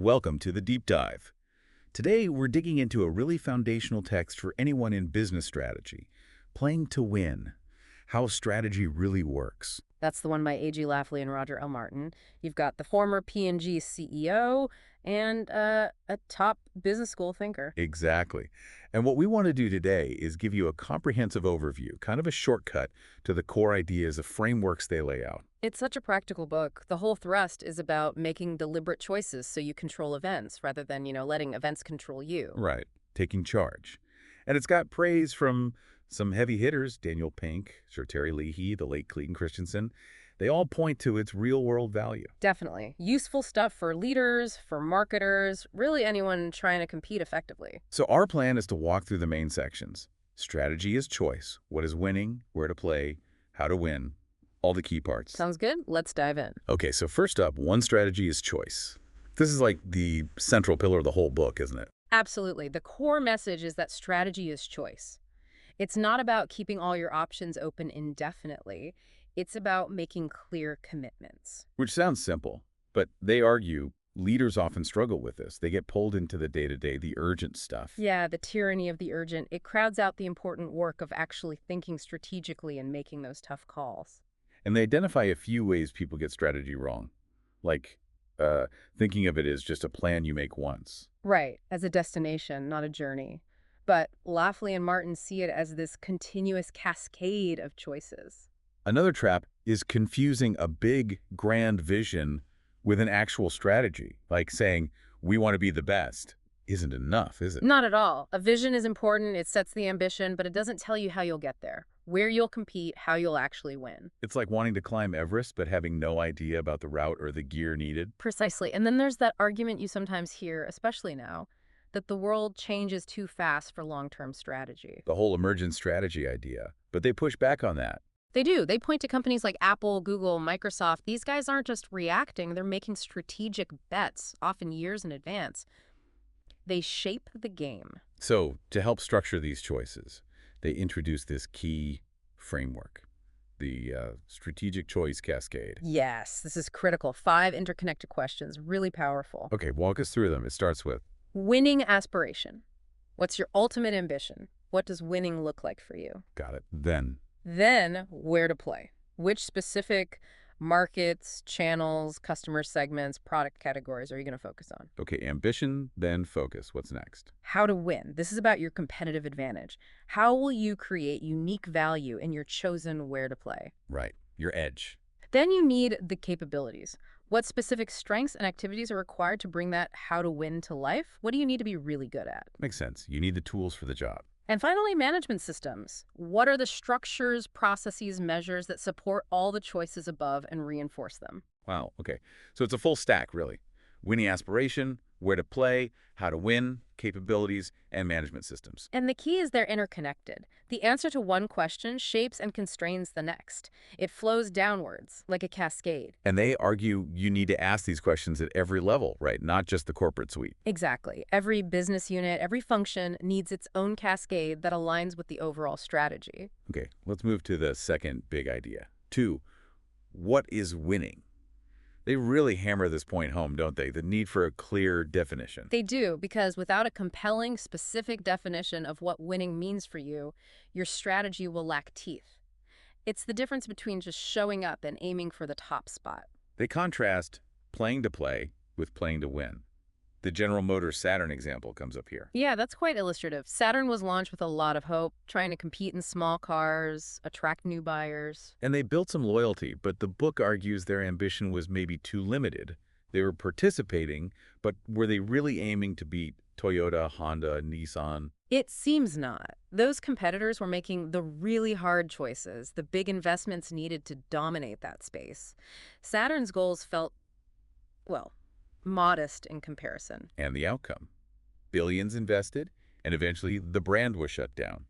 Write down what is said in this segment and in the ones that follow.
Welcome to the Deep Dive. Today, we're digging into a really foundational text for anyone in business strategy, Playing to Win, how strategy really works. That's the one by A.G. Lafley and Roger L. Martin. You've got the former P&G CEO and a top business school thinker. Exactly. And what we want to do today is give you a comprehensive overview, kind of a shortcut to the core ideas of frameworks they lay out. It's such a practical book. The whole thrust is about making deliberate choices so you control events rather than, letting events control you. Right, taking charge. And it's got praise from some heavy hitters, Daniel Pink, Sir Terry Leahy, the late Clayton Christensen. They all point to its real-world value. Definitely. Useful stuff for leaders, for marketers, really anyone trying to compete effectively. So our plan is to walk through the main sections. Strategy is choice. What is winning, where to play, how to win, all the key parts. Sounds good? Let's dive in. Okay, so first up, one strategy is choice. This is like the central pillar of the whole book, isn't it? Absolutely. The core message is that strategy is choice. It's not about keeping all your options open indefinitely. It's about making clear commitments. Which sounds simple, but they argue leaders often struggle with this. They get pulled into the day-to-day, the urgent stuff. Yeah, the tyranny of the urgent. It crowds out the important work of actually thinking strategically and making those tough calls. And they identify a few ways people get strategy wrong, like thinking of it as just a plan you make once. Right, as a destination, not a journey. But Lafley and Martin see it as this continuous cascade of choices. Another trap is confusing a big, grand vision with an actual strategy, like saying, we want to be the best, isn't enough, is it? Not at all. A vision is important, it sets the ambition, but it doesn't tell you how you'll get there, where you'll compete, how you'll actually win. It's like wanting to climb Everest but having no idea about the route or the gear needed. Precisely. And then there's that argument you sometimes hear, especially now, that the world changes too fast for long-term strategy. The whole emergent strategy idea. But they push back on that. They do. They point to companies like Apple, Google, Microsoft. These guys aren't just reacting, they're making strategic bets, often years in advance. They shape the game. So, to help structure these choices, they introduce this key framework, the strategic choice cascade. Yes, this is critical. 5 interconnected questions, really powerful. Okay, walk us through them. It starts with Winning aspiration. What's your ultimate ambition? What does winning look like for you? got it. Then, where to play. Which specific markets, channels, customer segments, product categories are you going to focus on? okay, ambition, then focus. What's next? How to win. This is about your competitive advantage. How will you create unique value in your chosen where to play? Right, your edge. Then you need the capabilities. What specific strengths and activities are required to bring that how to win to life? What do you need to be really good at? Makes sense. You need the tools for the job. And finally, management systems. What are the structures, processes, measures that support all the choices above and reinforce them? Wow, okay. So it's a full stack, really. Winning aspiration, where to play, how to win, capabilities, and management systems. And the key is they're interconnected. The answer to one question shapes and constrains the next. It flows downwards, like a cascade. And they argue you need to ask these questions at every level, right? Not just the corporate suite. Exactly. Every business unit, every function needs its own cascade that aligns with the overall strategy. Okay, let's move to the second big idea. 2, what is winning? They really hammer this point home, don't they? The need for a clear definition. They do, because without a compelling, specific definition of what winning means for you, your strategy will lack teeth. It's the difference between just showing up and aiming for the top spot. They contrast playing to play with playing to win. The General Motors Saturn example comes up here. Yeah, that's quite illustrative. Saturn was launched with a lot of hope, trying to compete in small cars, attract new buyers. And they built some loyalty, but the book argues their ambition was maybe too limited. They were participating, but were they really aiming to beat Toyota, Honda, Nissan? It seems not. Those competitors were making the really hard choices, the big investments needed to dominate that space. Saturn's goals felt, well, modest in comparison. And the outcome? Billions invested, and eventually the brand was shut down.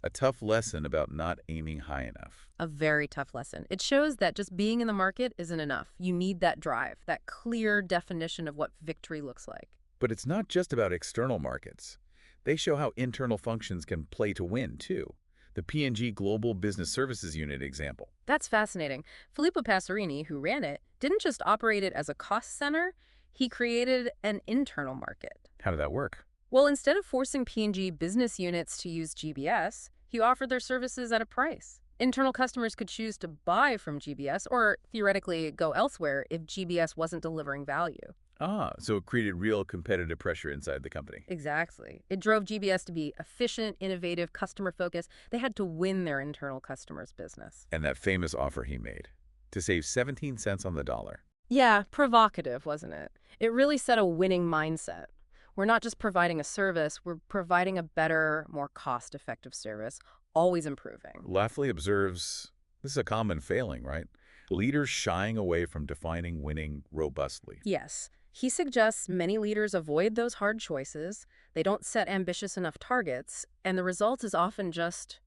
A tough lesson about not aiming high enough. A very tough lesson. It shows that just being in the market isn't enough. You need that drive, that clear definition of what victory looks like. But it's not just about external markets. They show how internal functions can play to win, too. The P&G Global Business Services Unit example. That's fascinating. Filippo Passerini, who ran it, didn't just operate it as a cost center. He created an internal market. How did that work? Well, instead of forcing P&G business units to use GBS, he offered their services at a price. Internal customers could choose to buy from GBS or theoretically go elsewhere if GBS wasn't delivering value. Ah, so it created real competitive pressure inside the company. Exactly. It drove GBS to be efficient, innovative, customer-focused. They had to win their internal customers' business. And that famous offer he made, to save 17 cents on the dollar. Yeah, provocative, wasn't it? It really set a winning mindset. We're not just providing a service, we're providing a better, more cost-effective service, always improving. Lafley observes this is a common failing, right? Leaders shying away from defining winning robustly. Yes, he suggests many leaders avoid those hard choices, they don't set ambitious enough targets, and the result is often just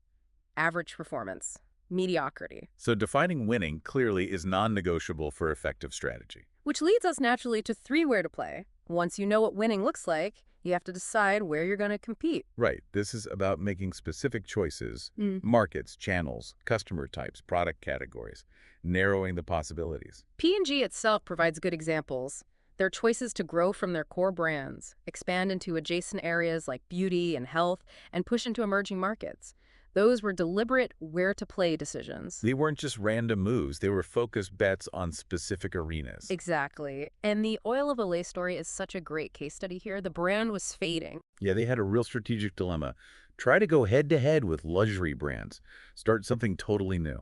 average performance, mediocrity. So defining winning clearly is non-negotiable for effective strategy. Which leads us naturally to three where to play. Once you know what winning looks like, you have to decide where you're going to compete. Right. This is about making specific choices, Mm. markets, channels, customer types, product categories, narrowing the possibilities. P&G itself provides good examples. Their choices to grow from their core brands, expand into adjacent areas like beauty and health, and push into emerging markets. Those were deliberate where-to-play decisions. They weren't just random moves. They were focused bets on specific arenas. Exactly. And the Oil of Olay story is such a great case study here. The brand was fading. Yeah, they had a real strategic dilemma. Try to go head-to-head with luxury brands. Start something totally new.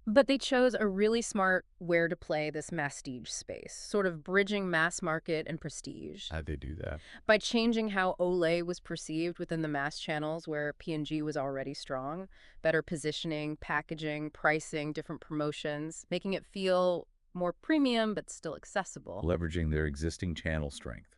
But they chose a really smart where to play this masstige space, sort of bridging mass market and prestige. How'd they do that? By changing how Olay was perceived within the mass channels where P&G was already strong, better positioning, packaging, pricing, different promotions, making it feel more premium but still accessible. Leveraging their existing channel strength.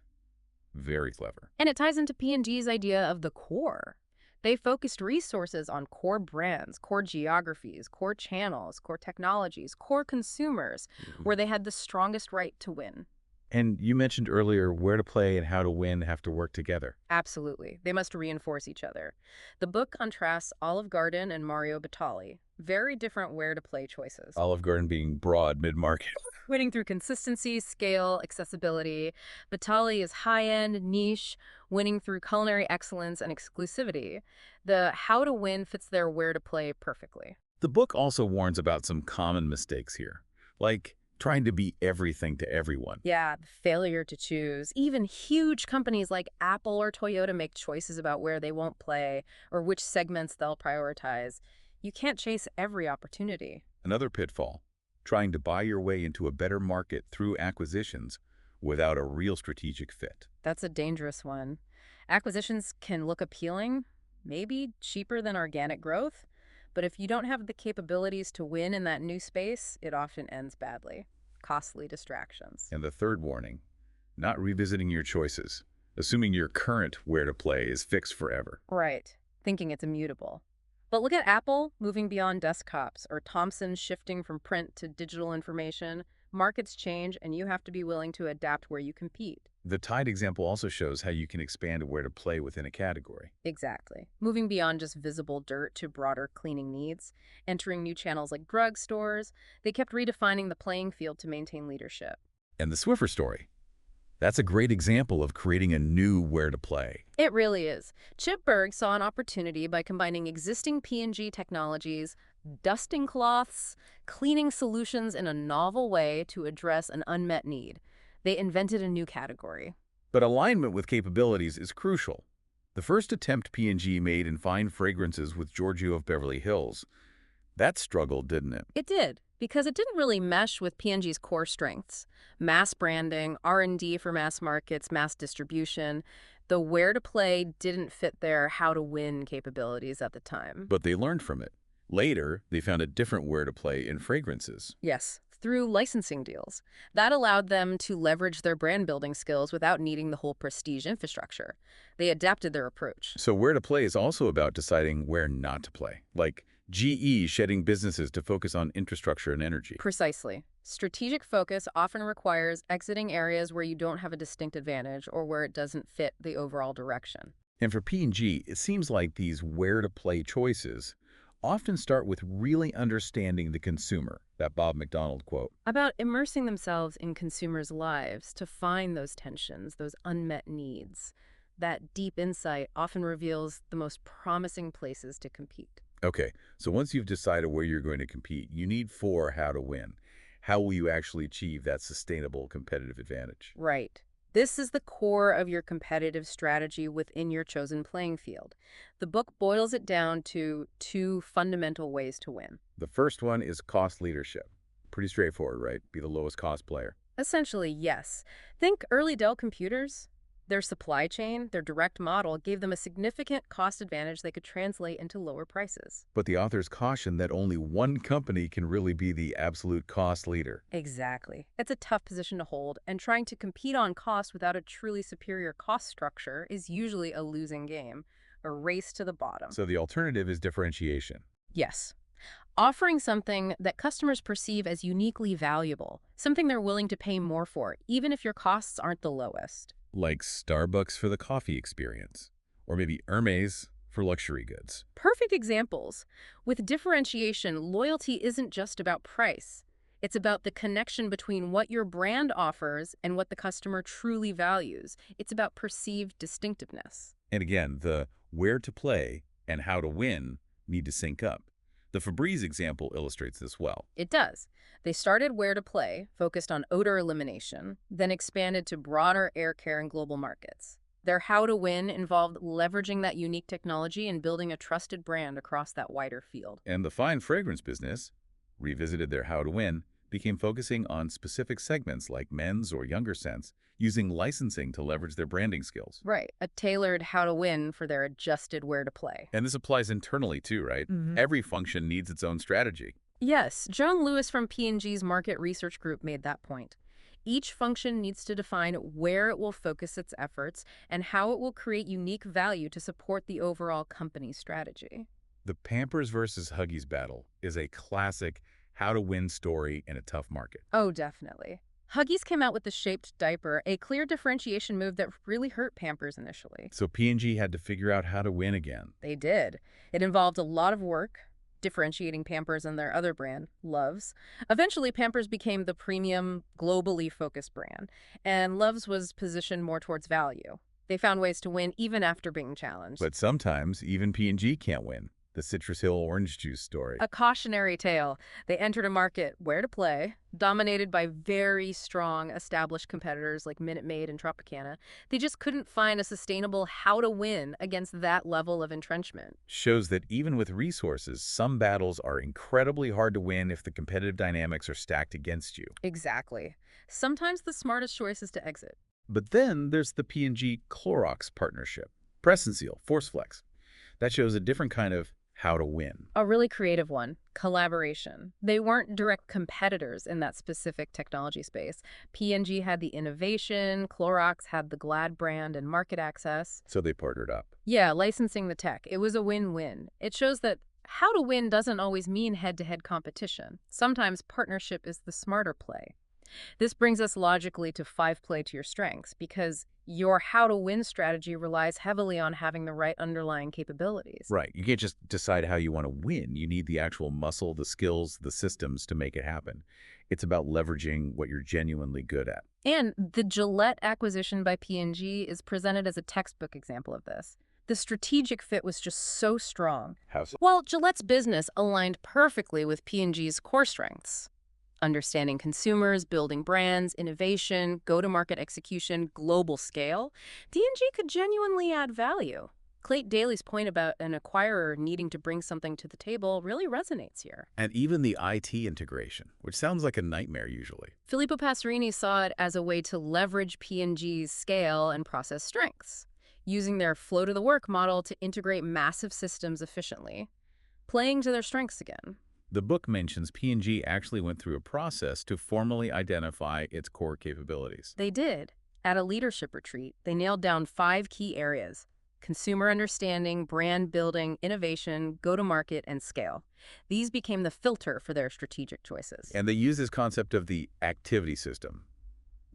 Very clever. And it ties into P&G's idea of the core. They focused resources on core brands, core geographies, core channels, core technologies, core consumers, where they had the strongest right to win. And you mentioned earlier where to play and how to win have to work together. Absolutely. They must reinforce each other. The book contrasts Olive Garden and Mario Batali. Very different where to play choices. Olive Garden being broad mid-market. Winning through consistency, scale, accessibility. Batali is high-end, niche, winning through culinary excellence and exclusivity. The how to win fits their where to play perfectly. The book also warns about some common mistakes here, like trying to be everything to everyone. Yeah, the failure to choose. Even huge companies like Apple or Toyota make choices about where they won't play or which segments they'll prioritize. You can't chase every opportunity. Another pitfall, trying to buy your way into a better market through acquisitions without a real strategic fit. That's a dangerous one. Acquisitions can look appealing, maybe cheaper than organic growth, but if you don't have the capabilities to win in that new space, it often ends badly. Costly distractions. And the third warning, not revisiting your choices, assuming your current where to play is fixed forever. Right, thinking it's immutable. But look at Apple moving beyond desktops, or Thomson shifting from print to digital information. Markets change, and you have to be willing to adapt where you compete. The Tide example also shows how you can expand where to play within a category. Exactly. Moving beyond just visible dirt to broader cleaning needs, entering new channels like drugstores, they kept redefining the playing field to maintain leadership. And the Swiffer story, that's a great example of creating a new where to play. It really is. Chip Bergh saw an opportunity by combining existing P&G technologies, dusting cloths, cleaning solutions in a novel way to address an unmet need. They invented a new category. But alignment with capabilities is crucial. The first attempt P&G made in fine fragrances with Giorgio of Beverly Hills, that struggled, didn't it? It did, because it didn't really mesh with P&G's core strengths. Mass branding, R&D for mass markets, mass distribution. The where to play didn't fit their how to win capabilities at the time. But they learned from it. Later, they found a different where to play in fragrances. Yes, through licensing deals. That allowed them to leverage their brand building skills without needing the whole prestige infrastructure. They adapted their approach. So where to play is also about deciding where not to play, like GE shedding businesses to focus on infrastructure and energy. Precisely. Strategic focus often requires exiting areas where you don't have a distinct advantage or where it doesn't fit the overall direction. And for P&G, it seems like these where to play choices often start with really understanding the consumer, that Bob McDonald quote. About immersing themselves in consumers' lives to find those tensions, those unmet needs. That deep insight often reveals the most promising places to compete. Okay, so once you've decided where you're going to compete, you need four how to win. How will you actually achieve that sustainable competitive advantage? Right. This is the core of your competitive strategy within your chosen playing field. The book boils it down to two fundamental ways to win. The first one is cost leadership. Pretty straightforward, right? Be the lowest cost player. Essentially, yes. Think early Dell computers. Their supply chain, their direct model, gave them a significant cost advantage they could translate into lower prices. But the authors caution that only one company can really be the absolute cost leader. Exactly. It's a tough position to hold, and trying to compete on cost without a truly superior cost structure is usually a losing game, a race to the bottom. So the alternative is differentiation. Yes. Offering something that customers perceive as uniquely valuable, something they're willing to pay more for, even if your costs aren't the lowest. Like Starbucks for the coffee experience, or maybe Hermes for luxury goods. Perfect examples. With differentiation, loyalty isn't just about price. It's about the connection between what your brand offers and what the customer truly values. It's about perceived distinctiveness. And again, the where to play and how to win need to sync up. The Febreze example illustrates this well. It does. They started where to play, focused on odor elimination, then expanded to broader air care and global markets. Their how to win involved leveraging that unique technology and building a trusted brand across that wider field. And the fine fragrance business revisited their how to win, became focusing on specific segments like men's or younger scents, using licensing to leverage their branding skills. Right, a tailored how to win for their adjusted where to play. And this applies internally too, right? Every function needs its own strategy. Yes, Joan Lewis from P&G's market research group made that point. Each function needs to define where it will focus its efforts and how it will create unique value to support the overall company strategy. The Pampers versus Huggies battle is a classic how to win story in a tough market. Oh, definitely. Huggies came out with the shaped diaper, a clear differentiation move that really hurt Pampers initially. So P&G had to figure out how to win again. They did. It involved a lot of work, differentiating Pampers and their other brand, Love's. Eventually, Pampers became the premium, globally focused brand, and Love's was positioned more towards value. They found ways to win even after being challenged. But sometimes even P&G can't win. The Citrus Hill orange juice story. A cautionary tale. They entered a market where to play, dominated by very strong established competitors like Minute Maid and Tropicana. They just couldn't find a sustainable how to win against that level of entrenchment. Shows that even with resources, some battles are incredibly hard to win if the competitive dynamics are stacked against you. Exactly. Sometimes the smartest choice is to exit. But then there's the P&G Clorox partnership. Press and Seal, ForceFlex. That shows a different kind of how to win. A really creative one, collaboration. They weren't direct competitors in that specific technology space. P&G had the innovation, Clorox had the Glad brand and market access. So they partnered up. Yeah, licensing the tech. It was a win-win. It shows that how to win doesn't always mean head-to-head competition. Sometimes partnership is the smarter play. This brings us logically to 5-play to your strengths, because your how-to-win strategy relies heavily on having the right underlying capabilities. Right. You can't just decide how you want to win. You need the actual muscle, the skills, the systems to make it happen. It's about leveraging what you're genuinely good at. And the Gillette acquisition by P&G is presented as a textbook example of this. The strategic fit was just so strong. How so? Well, Gillette's business aligned perfectly with P&G's core strengths. Understanding consumers, building brands, innovation, go-to-market execution, global scale, D&G could genuinely add value. Clayton Daly's point about an acquirer needing to bring something to the table really resonates here. And even the IT integration, which sounds like a nightmare usually. Filippo Passerini saw it as a way to leverage P&G's scale and process strengths, using their flow-to-the-work model to integrate massive systems efficiently, playing to their strengths again. The book mentions P&G actually went through a process to formally identify its core capabilities. They did. At a leadership retreat, they nailed down 5 key areas: consumer understanding, brand building, innovation, go-to-market, and scale. These became the filter for their strategic choices. And they use this concept of the activity system.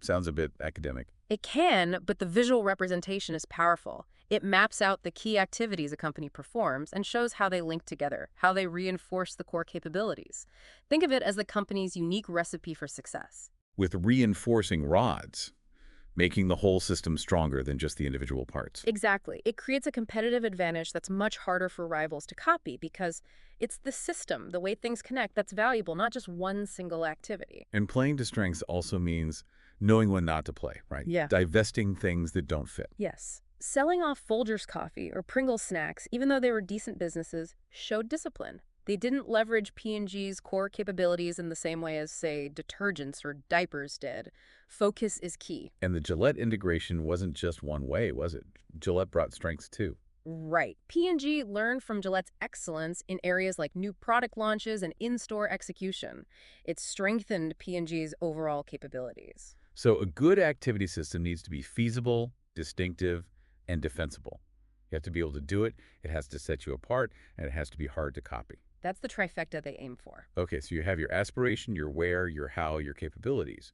Sounds a bit academic. It can, but the visual representation is powerful. It maps out the key activities a company performs and shows how they link together, how they reinforce the core capabilities. Think of it as the company's unique recipe for success. With reinforcing rods, making the whole system stronger than just the individual parts. Exactly. It creates a competitive advantage that's much harder for rivals to copy because it's the system, the way things connect, that's valuable, not just one single activity. And playing to strengths also means knowing when not to play, right? Yeah. Divesting things that don't fit. Yes. Selling off Folgers coffee or Pringles snacks, even though they were decent businesses, showed discipline. They didn't leverage P&G's core capabilities in the same way as, say, detergents or diapers did. Focus is key. And the Gillette integration wasn't just one way, was it? Gillette brought strengths too. Right. P&G learned from Gillette's excellence in areas like new product launches and in-store execution. It strengthened P&G's overall capabilities. So a good activity system needs to be feasible, distinctive, and defensible. You have to be able to do it, it has to set you apart, and it has to be hard to copy. That's the trifecta they aim for. Okay, so you have your aspiration, your where, your how, your capabilities,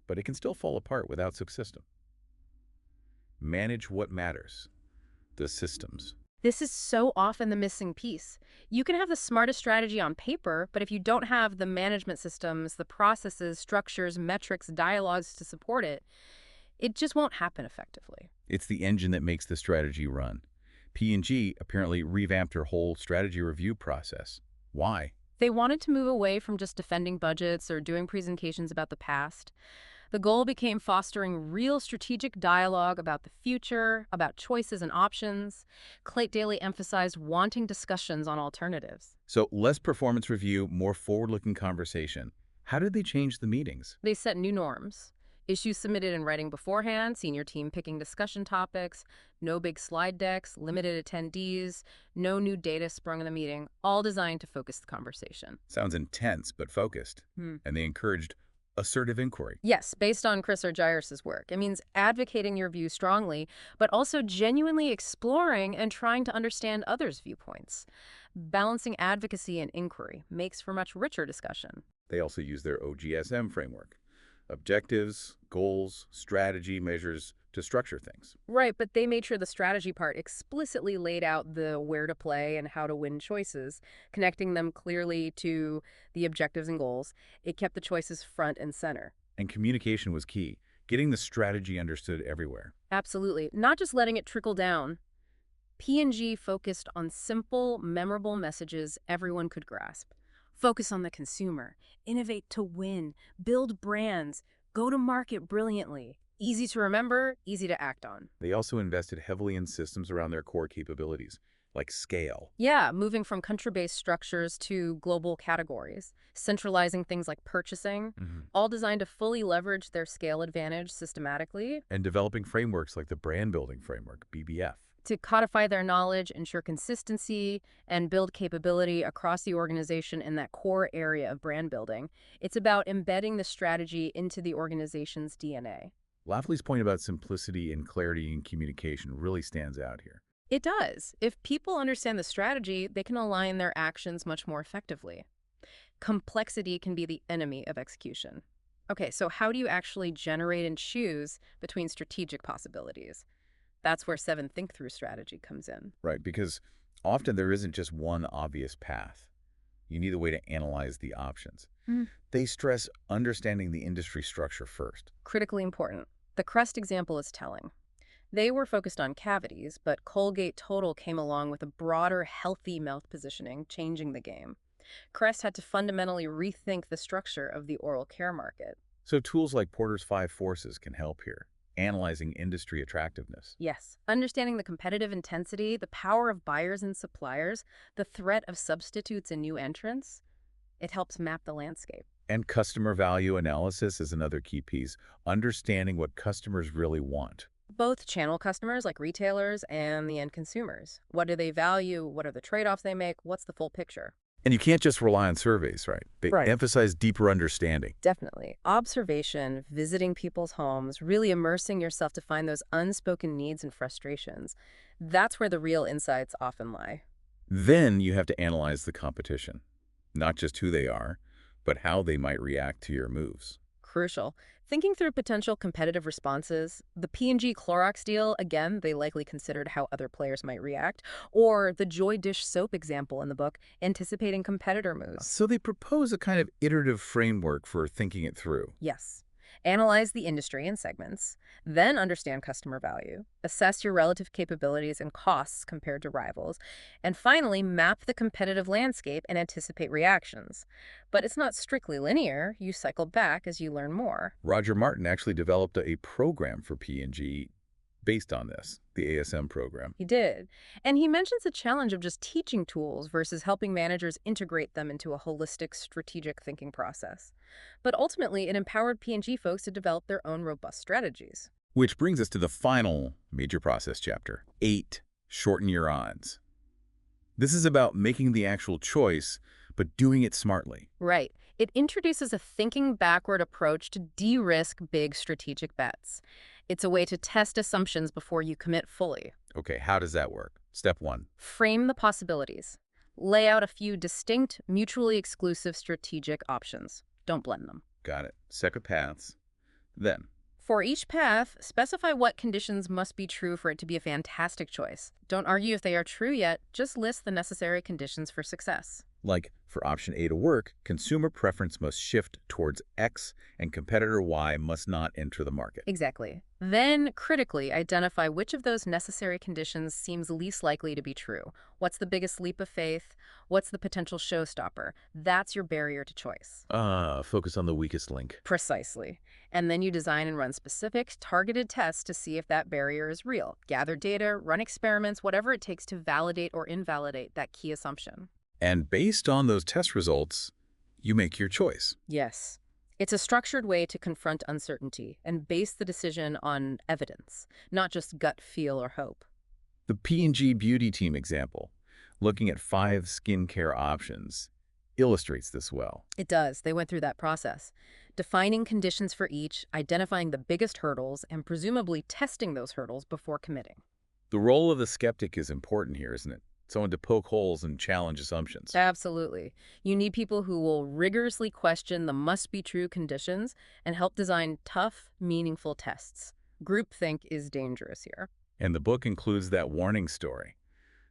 but it can still fall apart without success system. Manage what matters, the systems. This is so often the missing piece. You can have the smartest strategy on paper, but if you don't have the management systems, the processes, structures, metrics, dialogues to support it, it just won't happen effectively. It's the engine that makes the strategy run. P&G apparently revamped their whole strategy review process. Why? They wanted to move away from just defending budgets or doing presentations about the past. The goal became fostering real strategic dialogue about the future, about choices and options. Clayt Daly emphasized wanting discussions on alternatives. So less performance review, more forward-looking conversation. How did they change the meetings? They set new norms. Issues submitted in writing beforehand, senior team picking discussion topics, no big slide decks, limited attendees, no new data sprung in the meeting, all designed to focus the conversation. Sounds intense, but focused. And they encouraged assertive inquiry. Yes, based on Chris Argyris' work. It means advocating your view strongly, but also genuinely exploring and trying to understand others' viewpoints. Balancing advocacy and inquiry makes for much richer discussion. They also use their OGSM framework. Objectives, goals, strategy, measures to structure things. Right, but they made sure the strategy part explicitly laid out the where to play and how to win choices, connecting them clearly to the objectives and goals. It kept the choices front and center. And communication was key, getting the strategy understood everywhere. Absolutely. Not just letting it trickle down. P&G focused on simple, memorable messages everyone could grasp. Focus on the consumer. Innovate to win. Build brands. Go to market brilliantly. Easy to remember, easy to act on. They also invested heavily in systems around their core capabilities, like scale. Yeah, moving from country-based structures to global categories, centralizing things like purchasing, all designed to fully leverage their scale advantage systematically. And developing frameworks like the brand building framework, BBF. To codify their knowledge, ensure consistency, and build capability across the organization in that core area of brand building. It's about embedding the strategy into the organization's DNA. Lafley's point about simplicity and clarity in communication really stands out here. It does. If people understand the strategy, they can align their actions much more effectively. Complexity can be the enemy of execution. Okay, so how do you actually generate and choose between strategic possibilities? That's where 7 think-through strategy comes in. Right, because often there isn't just one obvious path. You need a way to analyze the options. They stress understanding the industry structure first. Critically important. The Crest example is telling. They were focused on cavities, but Colgate Total came along with a broader, healthy mouth positioning, changing the game. Crest had to fundamentally rethink the structure of the oral care market. So tools like Porter's 5 Forces can help here, analyzing industry attractiveness. Yes, understanding the competitive intensity, the power of buyers and suppliers, the threat of substitutes and new entrants, it helps map the landscape. And customer value analysis is another key piece, understanding what customers really want. Both channel customers like retailers and the end consumers. What do they value? What are the trade-offs they make? What's the full picture? And you can't just rely on surveys, right? They emphasize deeper understanding. Definitely. Observation, visiting people's homes, really immersing yourself to find those unspoken needs and frustrations. That's where the real insights often lie. Then you have to analyze the competition, not just who they are, but how they might react to your moves. Crucial. Thinking through potential competitive responses, the P&G Clorox deal, again, they likely considered how other players might react, or the Joy Dish soap example in the book, anticipating competitor moves. So they propose a kind of iterative framework for thinking it through. Yes. Analyze the industry and segments, then understand customer value, assess your relative capabilities and costs compared to rivals, and finally map the competitive landscape and anticipate reactions. But it's not strictly linear. You cycle back as you learn more. Roger Martin actually developed a program for P&G based on this, the ASM program. He did. And he mentions the challenge of just teaching tools versus helping managers integrate them into a holistic strategic thinking process. But ultimately, it empowered P&G folks to develop their own robust strategies. Which brings us to the final major process chapter, 8, shorten your odds. This is about making the actual choice, but doing it smartly. Right. It introduces a thinking backward approach to de-risk big strategic bets. It's a way to test assumptions before you commit fully. Okay, how does that work? Step 1. Frame the possibilities. Lay out a few distinct, mutually exclusive strategic options. Don't blend them. Got it. Separate paths. Then, For each path, specify what conditions must be true for it to be a fantastic choice. Don't argue if they are true yet, just list the necessary conditions for success. like for option A to work, consumer preference must shift towards X and competitor Y must not enter the market. Exactly. Then, critically, identify which of those necessary conditions seems least likely to be true. What's the biggest leap of faith? What's the potential showstopper? That's your barrier to choice. Focus on the weakest link. Precisely. And then you design and run specific, targeted tests to see if that barrier is real. Gather data, run experiments, whatever it takes to validate or invalidate that key assumption. And based on those test results, you make your choice. Yes. It's a structured way to confront uncertainty and base the decision on evidence, not just gut feel or hope. The P&G Beauty Team example, looking at 5 skincare options, illustrates this well. It does. They went through that process. Defining conditions for each, identifying the biggest hurdles, and presumably testing those hurdles before committing. The role of the skeptic is important here, isn't it? Someone to poke holes and challenge assumptions. Absolutely. You need people who will rigorously question the must-be-true conditions and help design tough, meaningful tests. Groupthink is dangerous here. And the book includes that warning story.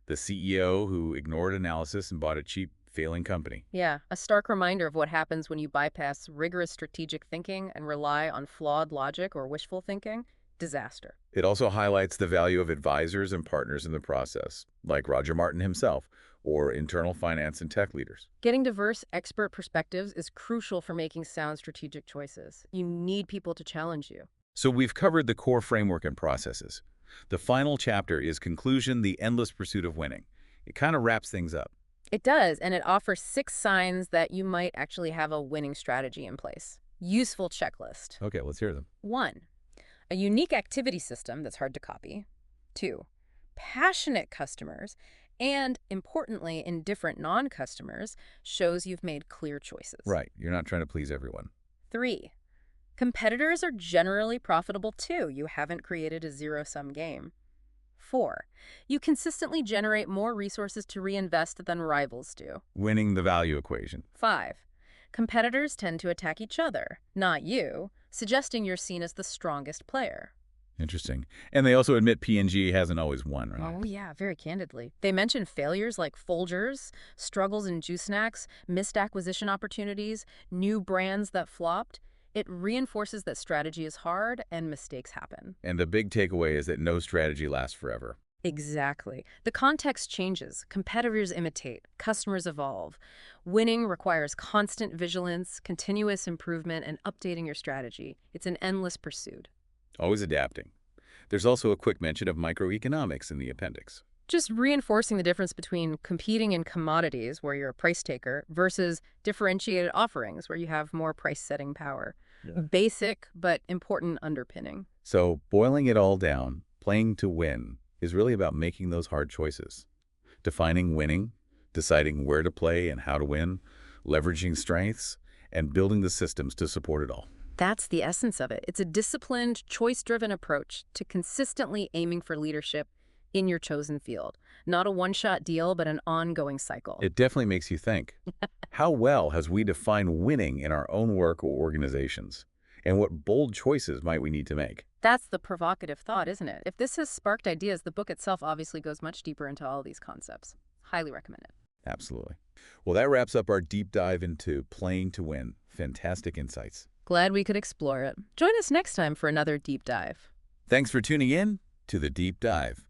The CEO who ignored analysis and bought a cheap, failing company. Yeah, a stark reminder of what happens when you bypass rigorous strategic thinking and rely on flawed logic or wishful thinking. Disaster. It also highlights the value of advisors and partners in the process, like Roger Martin himself, or internal finance and tech leaders. Getting diverse expert perspectives is crucial for making sound strategic choices. You need people to challenge you. So we've covered the core framework and processes. The final chapter is Conclusion, the Endless Pursuit of Winning. It kind of wraps things up. It does, and it offers 6 signs that you might actually have a winning strategy in place. Useful checklist. Okay, let's hear them. 1. A unique activity system that's hard to copy. 2. Passionate customers and, importantly, indifferent non-customers shows you've made clear choices. Right, you're not trying to please everyone. 3. Competitors are generally profitable too. You haven't created a zero-sum game. 4. You consistently generate more resources to reinvest than rivals do. Winning the value equation. 5. Competitors tend to attack each other, not you, suggesting you're seen as the strongest player. Interesting. And they also admit P&G hasn't always won, right? Oh, yeah, very candidly. They mention failures like Folgers, struggles in juice snacks, missed acquisition opportunities, new brands that flopped. It reinforces that strategy is hard and mistakes happen. And the big takeaway is that no strategy lasts forever. Exactly. The context changes. Competitors imitate. Customers evolve. Winning requires constant vigilance, continuous improvement, and updating your strategy. It's an endless pursuit. Always adapting. There's also a quick mention of microeconomics in the appendix. Just reinforcing the difference between competing in commodities, where you're a price taker, versus differentiated offerings, where you have more price-setting power. Yeah. Basic, but important underpinning. So, boiling it all down, playing to win is really about making those hard choices. Defining winning, deciding where to play and how to win, leveraging strengths, and building the systems to support it all. That's the essence of it. It's a disciplined, choice-driven approach to consistently aiming for leadership in your chosen field. Not a one-shot deal, but an ongoing cycle. It definitely makes you think. How well has we defined winning in our own work or organizations? And what bold choices might we need to make? That's the provocative thought, isn't it? If this has sparked ideas, the book itself obviously goes much deeper into all these concepts. Highly recommend it. Absolutely. Well, that wraps up our deep dive into playing to win. Fantastic insights. Glad we could explore it. Join us next time for another deep dive. Thanks for tuning in to The Deep Dive.